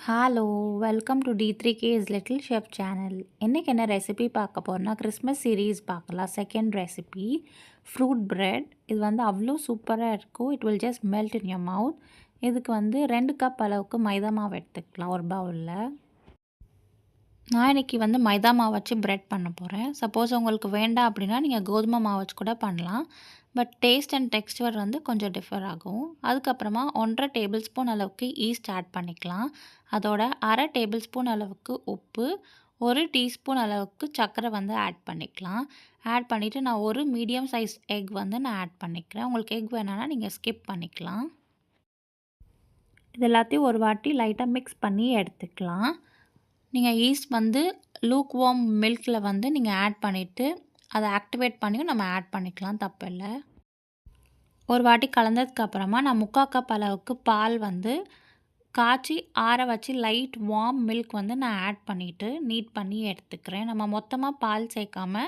Hello! Welcome to D3K's little chef channel. இன்றைக்கி என்ன recipe பார்க்க போறோம்னா, கிறிஸ்மஸ் சீரீஸ் பார்க்கலாம். Second recipe fruit bread. இது வந்து அவ்வளோ சூப்பராக இருக்கும். It will just melt in your mouth. இதுக்கு வந்து 2 கப் அளவுக்கு மைதா மாவு எடுத்துக்கலாம் ஒரு பவுலில். நான் இன்றைக்கி வந்து மைதா மாவு வச்சு பிரெட் பண்ண போகிறேன். சப்போஸ் உங்களுக்கு வேண்டாம் அப்படின்னா நீங்கள் கோதுமை மாவு வச்சு கூட பண்ணலாம். பட் டேஸ்ட் அண்ட் டெக்ஸ்சர் வந்து கொஞ்சம் டிஃபர் ஆகும். அதுக்கப்புறமா 1½ டேபிள் ஸ்பூன் அளவுக்கு ஈஸ்ட் ஆட் பண்ணிக்கலாம். அதோட 1/2 டேபிள் ஸ்பூன் அளவுக்கு உப்பு, 1 டீஸ்பூன் அளவுக்கு சர்க்கரை வந்து ஆட் பண்ணிக்கலாம். ஆட் பண்ணிவிட்டு நான் ஒரு மீடியம் சைஸ் எக் வந்து நான் ஆட் பண்ணிக்கிறேன். உங்களுக்கு எக் வேணான்னா நீங்கள் ஸ்கிப் பண்ணிக்கலாம். இது எல்லாத்தையும் ஒரு வாட்டி லைட்டாக மிக்ஸ் பண்ணி எடுத்துக்கலாம். நீங்கள் ஈஸ்ட் வந்து லூக் வார்ம் மில்கில் வந்து நீங்கள் ஆட் பண்ணிவிட்டு அதை ஆக்டிவேட் பண்ணியும் நம்ம ஆட் பண்ணிக்கலாம், தப்பில்லை. ஒரு வாட்டி கலந்ததுக்கப்புறமா நான் 3/4 கப் அளவுக்கு பால் வந்து காய்ச்சி ஆற வச்சு லைட் வார்ம் மில்க் வந்து நான் ஆட் பண்ணிவிட்டு நீட் பண்ணி எடுத்துக்கிறேன். நம்ம மொத்தமாக பால் சேர்க்காம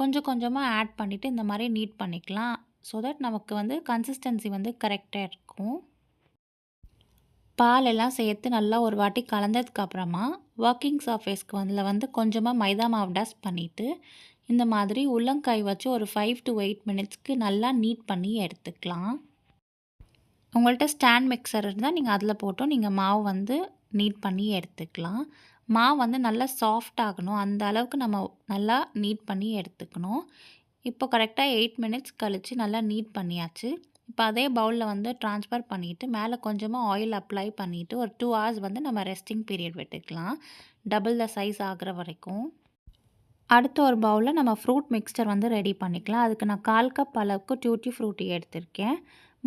கொஞ்சம் கொஞ்சமாக ஆட் பண்ணிவிட்டு இந்த மாதிரி நீட் பண்ணிக்கலாம். ஸோ தட் நமக்கு வந்து கன்சிஸ்டன்சி வந்து கரெக்டாக இருக்கும். பால் எல்லாம் சேர்த்து நல்லா ஒரு வாட்டி கலந்ததுக்கப்புறமா ஒர்க்கிங் சர்ஃபேஸ்க்கு வந்து கொஞ்சமாக மைதா மாவு டஸ்ட் பண்ணிவிட்டு இந்த மாதிரி உள்ளங்கை வச்சு ஒரு 5 to 8 மினிட்ஸ்க்கு நல்லா நீட் பண்ணி எடுத்துக்கலாம். உங்கள்கிட்ட ஸ்டாண்ட் மிக்சர் இருந்தால் நீங்கள் அதில் போட்டும் நீங்கள் மாவு வந்து நீட் பண்ணி எடுத்துக்கலாம். மாவு வந்து நல்லா சாஃப்ட் ஆகணும், அந்த அளவுக்கு நம்ம நல்லா நீட் பண்ணி எடுத்துக்கணும். இப்போ கரெக்டாக 8 மினிட்ஸ் கழித்து நல்லா நீட் பண்ணியாச்சு. இப்போ அதே பவுலில் வந்து ட்ரான்ஸ்ஃபர் பண்ணிவிட்டு மேலே கொஞ்சமாக ஆயில் அப்ளை பண்ணிவிட்டு ஒரு 2 hours வந்து நம்ம ரெஸ்டிங் பீரியட் விட்டுக்கலாம், டபுள் த சைஸ் ஆகிற வரைக்கும். அடுத்த ஒரு பவுலில் நம்ம ஃப்ரூட் மிக்ஸ்சர் வந்து ரெடி பண்ணிக்கலாம். அதுக்கு நான் 1/4 கப் அளவுக்கு டூட்டி ஃப்ரூட்டி எடுத்திருக்கேன்.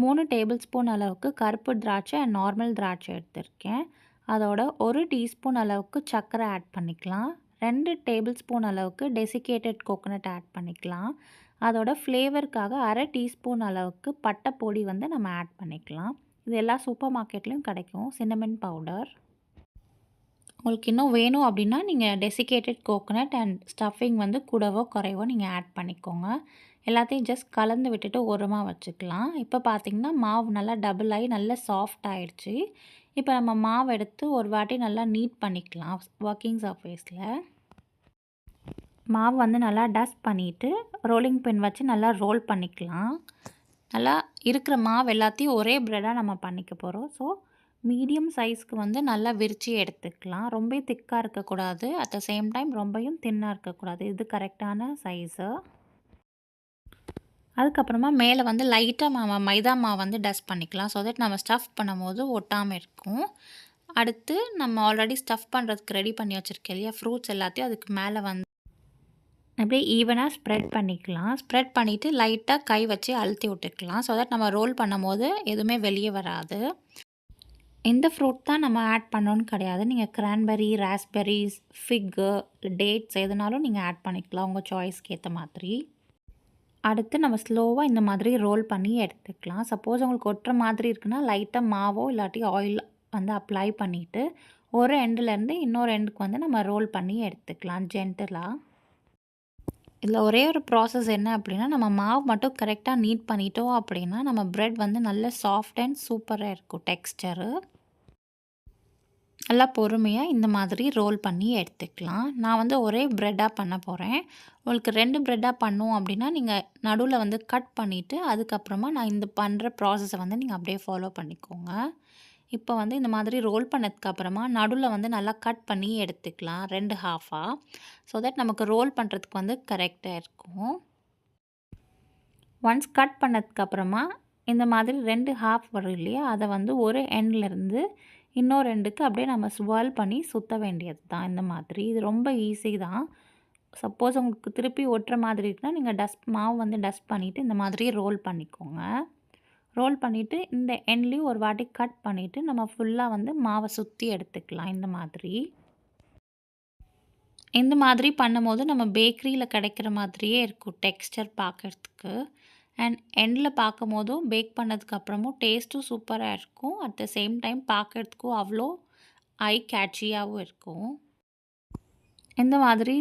3 டேபிள் ஸ்பூன் அளவுக்கு கருப்பு திராட்சை அண்ட் நார்மல் திராட்சை எடுத்திருக்கேன். அதோட 1 டீஸ்பூன் அளவுக்கு சர்க்கரை ஆட் பண்ணிக்கலாம். 2 டேபிள் ஸ்பூன் அளவுக்கு டெசிகேட்டட் கோகோனட் ஆட் பண்ணிக்கலாம். அதோட ஃப்ளேவருக்காக 1/2 டீஸ்பூன் அளவுக்கு பட்டை பொடி வந்து நம்ம ஆட் பண்ணிக்கலாம். இது எல்லா சூப்பர் மார்க்கெட்லேயும் கிடைக்கும், சின்னமன் பவுடர். உங்களுக்கு இன்னும் வேணும் அப்படின்னா நீங்கள் டெசிகேட்டட் கோகோனட் அண்ட் ஸ்டஃபிங் வந்து கூடவோ குறைவோ நீங்கள் ஆட் பண்ணிக்கோங்க. எல்லாத்தையும் ஜஸ்ட் கலந்து விட்டுட்டு ஓரமாக வச்சுக்கலாம். இப்போ பார்த்திங்கன்னா மாவு நல்லா டபுள் ஆகி நல்லா சாஃப்ட் ஆகிடுச்சு. இப்போ நம்ம மாவு எடுத்து ஒரு வாட்டி நல்லா நீட் பண்ணிக்கலாம் ஒர்க்கிங் சர்ஃபேஸில். மாவு வந்து நல்லா டஸ்ட் பண்ணிவிட்டு ரோலிங் பின் வச்சு நல்லா ரோல் பண்ணிக்கலாம். நல்லா இருக்கிற மாவு எல்லாத்தையும் ஒரே ப்ரெட்டாக நம்ம பண்ணிக்க போகிறோம். ஸோ மீடியம் சைஸ்க்கு வந்து நல்லா விரித்து எடுத்துக்கலாம். ரொம்ப திக்காக இருக்கக்கூடாது, அட் த சேம் டைம் ரொம்பவும் தின்னாக இருக்கக்கூடாது. இது கரெக்டான சைஸு. அதுக்கப்புறமா மேலே வந்து லைட்டாக மைதா மாவு வந்து டஸ்ட் பண்ணிக்கலாம். ஸோ தட் நம்ம ஸ்டஃப் பண்ணும்போது ஒட்டாமல் இருக்கும். அடுத்து நம்ம ஆல்ரெடி ஸ்டஃப் பண்ணுறதுக்கு ரெடி பண்ணி வச்சுருக்கேன் இல்லையா, ஃப்ரூட்ஸ் எல்லாத்தையும் அதுக்கு மேலே வந்து அப்படியே ஈவனாக ஸ்ப்ரெட் பண்ணிக்கலாம். ஸ்ப்ரெட் பண்ணிவிட்டு லைட்டாக கை வச்சு அழுத்தி விட்டுக்கலாம். ஸோ தட் நம்ம ரோல் பண்ணும்போது எதுவுமே வெளியே வராது. இந்த ஃப்ரூட் தான் நம்ம ஆட் பண்ணோன்னு கிடையாது. நீங்கள் கிரான்பெர்ரி, ராஸ்பெர்ரிஸ், ஃபிக்கு, டேட்ஸ் எதுனாலும் நீங்கள் ஆட் பண்ணிக்கலாம் உங்கள் சாய்ஸ்க்கு ஏற்ற மாதிரி. அடுத்து நம்ம ஸ்லோவாக இந்த மாதிரி ரோல் பண்ணி எடுத்துக்கலாம். சப்போஸ் உங்களுக்கு ஒட்டுற மாதிரி இருக்குன்னா லைட்டாக மாவோ இல்லாட்டி ஆயில் வந்து அப்ளை பண்ணிவிட்டு ஒரு எண்டுலேருந்து இன்னொரு எண்டுக்கு வந்து நம்ம ரோல் பண்ணி எடுத்துக்கலாம் ஜென்டிலாக. இதில் ஒரே ஒரு ப்ராசஸ் என்ன அப்படின்னா, நம்ம மாவு மட்டும் கரெக்டாக நீட் பண்ணிட்டோம் அப்படின்னா நம்ம ப்ரெட் வந்து நல்ல சாஃப்ட் அண்ட் சூப்பராக இருக்கும் டெக்ஸ்டரு. நல்லா பொறுமையாக இந்த மாதிரி ரோல் பண்ணி எடுத்துக்கலாம். நான் வந்து ஒரே ப்ரெட்டாக பண்ண போகிறேன். உங்களுக்கு 2 ப்ரெட்டாக பண்ணோம் அப்படின்னா நீங்கள் நடுவில் வந்து கட் பண்ணிவிட்டு அதுக்கப்புறமா நான் இந்த பண்ணுற ப்ராசஸை வந்து நீங்கள் அப்படியே ஃபாலோ பண்ணிக்கோங்க. இப்போ வந்து இந்த மாதிரி ரோல் பண்ணதுக்கப்புறமா நடுவில் வந்து நல்லா கட் பண்ணி எடுத்துக்கலாம் 2 ஹாஃபாக. ஸோ தட் நமக்கு ரோல் பண்ணுறதுக்கு வந்து கரெக்டாக இருக்கும். ஒன்ஸ் கட் பண்ணதுக்கப்புறமா இந்த மாதிரி 2 ஹாஃப் வரும் இல்லையா, அதை வந்து ஒரு எண்ட்லேருந்து இன்னொரு எண்டுக்கு அப்படியே நம்ம ஸ்வர்ல் பண்ணி சுற்ற வேண்டியது தான் இந்த மாதிரி. இது ரொம்ப ஈஸி தான். சப்போஸ் உங்களுக்கு திருப்பி ஒட்டுற மாதிரி இருக்குன்னா நீங்கள் மாவு வந்து டஸ்ட் பண்ணிவிட்டு இந்த மாதிரி ரோல் பண்ணிக்கோங்க. ரோல் பண்ணிவிட்டு இந்த எண்ட்லேயும் ஒரு வாட்டி கட் பண்ணிவிட்டு நம்ம ஃபுல்லாக வந்து மாவை சுற்றி எடுத்துக்கலாம் இந்த மாதிரி. இந்த மாதிரி பண்ணும்போது நம்ம பேக்கரியில் கிடைக்கிற மாதிரியே இருக்கும் டெக்ஸ்டர் பார்க்குறதுக்கு. அண்ட் எண்டில் பார்க்கும் போதும் பேக் பண்ணதுக்கப்புறமும் டேஸ்ட்டும் சூப்பராக இருக்கும். அட் த சேம் டைம் பார்க்குறதுக்கும் அவ்வளோ ஐ கேட்சியாகவும் இருக்கும். இந்த மாதிரி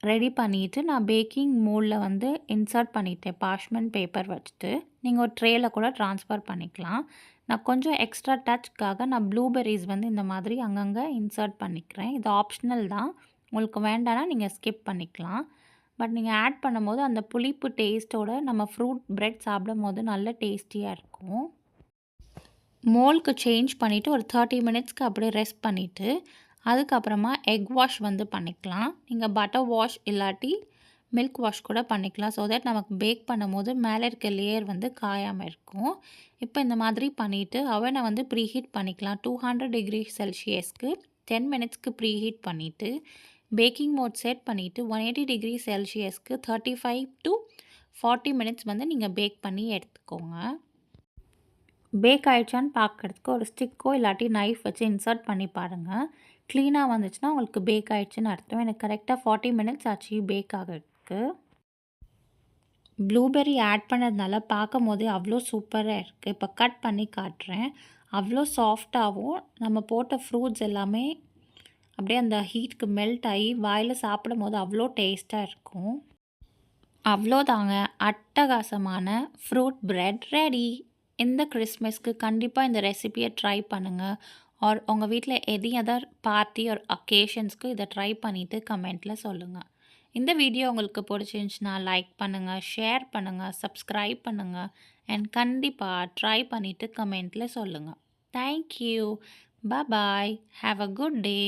ரெடி பண்ணிவிட்டு நான் பேக்கிங் மோல்டில் வந்து இன்சர்ட் பண்ணிட்டேன் பார்ச்மெண்ட் பேப்பர் வச்சுட்டு. நீங்கள் ஒரு ட்ரேயில் கூட ட்ரான்ஸ்ஃபர் பண்ணிக்கலாம். நான் கொஞ்சம் எக்ஸ்ட்ரா டச்சுக்காக நான் ப்ளூபெர்ரீஸ் வந்து இந்த மாதிரி அங்கங்கே இன்சர்ட் பண்ணிக்கிறேன். இது ஆப்ஷனல் தான். உங்களுக்கு வேண்டாம்னா நீங்கள் ஸ்கிப் பண்ணிக்கலாம். பட் நீங்கள் ஆட் பண்ணும்போது அந்த புளிப்பு டேஸ்ட்டோட நம்ம ஃப்ரூட் பிரெட் சாப்பிடும்போது நல்ல டேஸ்டியாக இருக்கும். மோல்க்கு சேஞ்ச் பண்ணிவிட்டு ஒரு 30 மினிட்ஸ்க்கு அப்படியே ரெஸ்ட் பண்ணிவிட்டு அதுக்கப்புறமா எக் வாஷ் வந்து பண்ணிக்கலாம். நீங்கள் பட்டர் வாஷ் இல்லாட்டி மில்க் வாஷ் கூட பண்ணிக்கலாம். ஸோ தட் நமக்கு பேக் பண்ணும்போது மேலே இருக்க லேயர் வந்து காயாமல் இருக்கும். இப்போ இந்த மாதிரி பண்ணிவிட்டு அவனை வந்து ப்ரீஹீட் பண்ணிக்கலாம். 200 டிகிரி செல்சியஸ்க்கு 10 மினிட்ஸ்க்கு ப்ரீஹீட் பண்ணிவிட்டு பேக்கிங் மோட் செட் பண்ணிவிட்டு 180 டிகிரி செல்சியஸ்க்கு 35 to 40 மினிட்ஸ் வந்து நீங்கள் பேக் பண்ணி எடுத்துக்கோங்க. பேக் ஆகிடுச்சான்னு பார்க்குறதுக்கு ஒரு ஸ்டிக்கோ இல்லாட்டி நைஃப் வச்சு இன்சர்ட் பண்ணி பாருங்கள். க்ளீனாக வந்துச்சுன்னா உங்களுக்கு பேக் ஆகிடுச்சின்னு அர்த்தம். எனக்கு கரெக்டாக 40 மினிட்ஸ் ஆச்சு பேக் ஆகிறதுக்கு. ப்ளூபெர்ரி ஆட் பண்ணதுனால பார்க்கும் போதே அவ்வளோ சூப்பராக இருக்குது. இப்போ கட் பண்ணி காட்டுறேன். அவ்வளோ சாஃப்டாகவும் நம்ம போட்ட ஃப்ரூட்ஸ் எல்லாமே அப்படியே அந்த ஹீட்டுக்கு மெல்ட் ஆகி வாயில் சாப்பிடும் போது அவ்வளோ டேஸ்ட்டாக இருக்கும். அவ்வளோதாங்க, அட்டகாசமான ஃப்ரூட் பிரெட் ரெடி. இந்த கிறிஸ்மஸ்க்கு கண்டிப்பாக இந்த ரெசிபியை ட்ரை பண்ணுங்கள். ஆர் உங்கள் வீட்டில் எதர் பார்ட்டி ஆர் அக்கேஷன்ஸ்க்கு இதை ட்ரை பண்ணிவிட்டு கமெண்ட்டில் சொல்லுங்கள். இந்த வீடியோ உங்களுக்கு பிடிச்சிருந்துச்சுன்னா லைக் பண்ணுங்கள், ஷேர் பண்ணுங்கள், சப்ஸ்கிரைப் பண்ணுங்கள் அண்ட் கண்டிப்பாக ட்ரை பண்ணிவிட்டு கமெண்ட்டில் சொல்லுங்கள். Thank you. Bye. Have a good day.